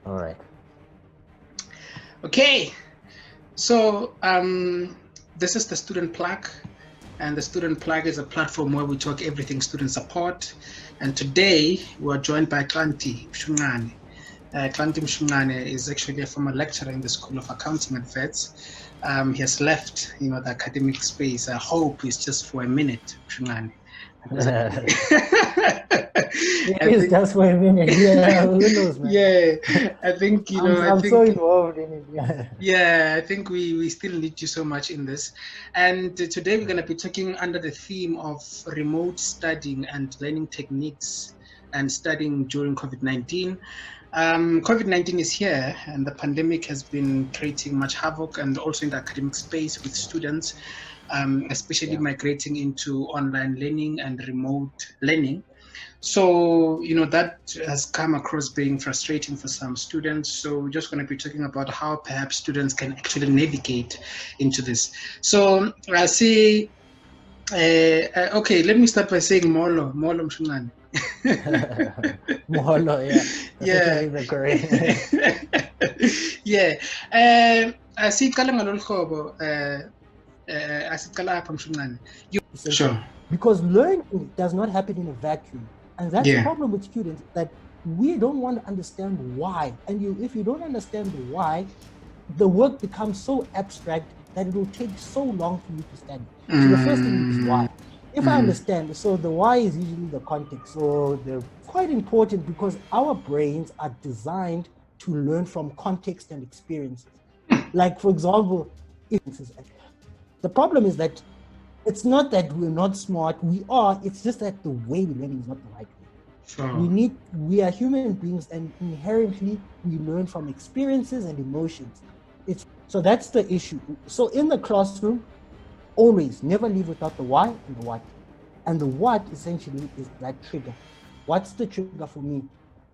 All right. Okay. So this is the Student Plug, and the Student Plug is a platform where we talk everything student support. And today we are joined by Xhanti Mshunqane. Xhanti Mshunqane is actually a former lecturer in the School of Accounting at Wits. He has left, the academic space. I hope it's just for a minute, Mshunqane. It is just for a minute. Yeah, who knows, man? Yeah, I think I'm so involved in it. Yeah. Yeah, I think we still need you so much in this. And today we're going to be talking under the theme of remote studying and learning techniques and studying during COVID-19. COVID-19 is here, and the pandemic has been creating much havoc, and also in the academic space with students, especially migrating into online learning and remote learning. So, that has come across being frustrating for some students. So we're just going to be talking about how perhaps students can actually navigate into this. So I see, okay, let me start by saying Molo Mshunqane. Molo, yeah. Yeah. The correct. Yeah. Asiqala ngalolu hlobo asiqala apha Mshunqane. Sure. Because learning does not happen in a vacuum. And that's the problem with students, that we don't want to understand why. And if you don't understand the why, the work becomes so abstract that it will take so long for you to study. So the first thing is why. If I understand, so the why is usually the context. So they're quite important because our brains are designed to learn from context and experiences. Like, for example, the problem is that it's not that we're not smart, we are, it's just that the way we learn is not the right way. Sure. We are human beings, and inherently we learn from experiences and emotions. So that's the issue. So in the classroom, always never leave without the why and the what. And the what essentially is that trigger. What's the trigger for me?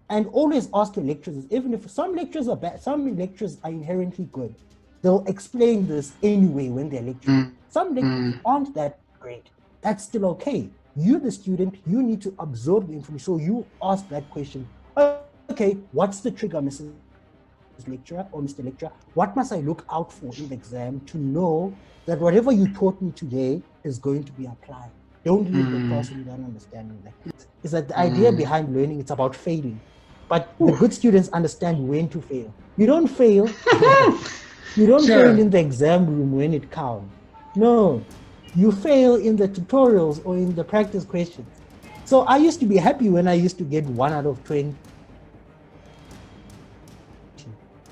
And always ask your lecturers, even if some lectures are bad, some lectures are inherently good. They'll explain this anyway when they're lecturing. Some lectures aren't that great. That's still okay. You, the student, you need to absorb the information. So you ask that question. Okay, what's the trigger, Mrs. Lecturer or Mr. Lecturer? What must I look out for in the exam to know that whatever you taught me today is going to be applied? Don't leave the classroom without understanding that. Is that the idea behind learning? It's about failing. But the good students understand when to fail. You don't fail. You don't fail in the exam room when it counts. No, you fail in the tutorials or in the practice questions. So I used to be happy when I used to get 1 out of 20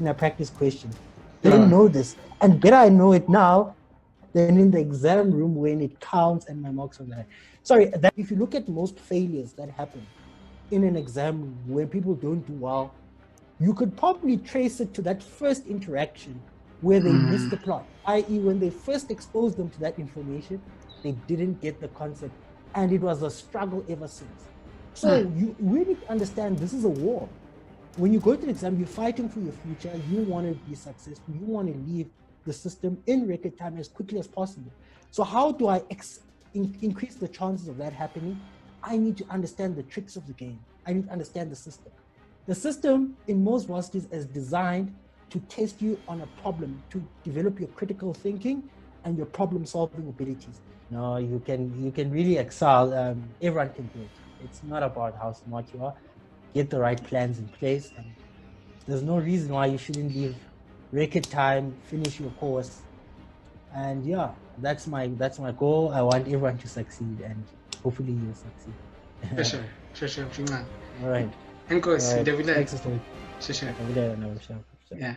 in a practice question. Didn't know this. And better I know it now than in the exam room when it counts and my marks are there. Sorry, that if you look at most failures that happen in an exam room where people don't do well, you could probably trace it to that first interaction where they missed the plot, i.e. when they first exposed them to that information, they didn't get the concept, and it was a struggle ever since. So you really understand this is a war. When you go to the exam, you're fighting for your future, you want to be successful, you want to leave the system in record time as quickly as possible. So how do I increase the chances of that happening? I need to understand the tricks of the game. I need to understand the system. The system in most varsities is designed to test you on a problem, to develop your critical thinking and your problem-solving abilities. No, you can really excel. Everyone can do it. It's not about how smart you are. Get the right plans in place, and there's no reason why you shouldn't leave record time, finish your course. And yeah, that's my goal. I want everyone to succeed, and hopefully you'll succeed. Sure. All right. Thanks. Excellent. Sure. Yeah.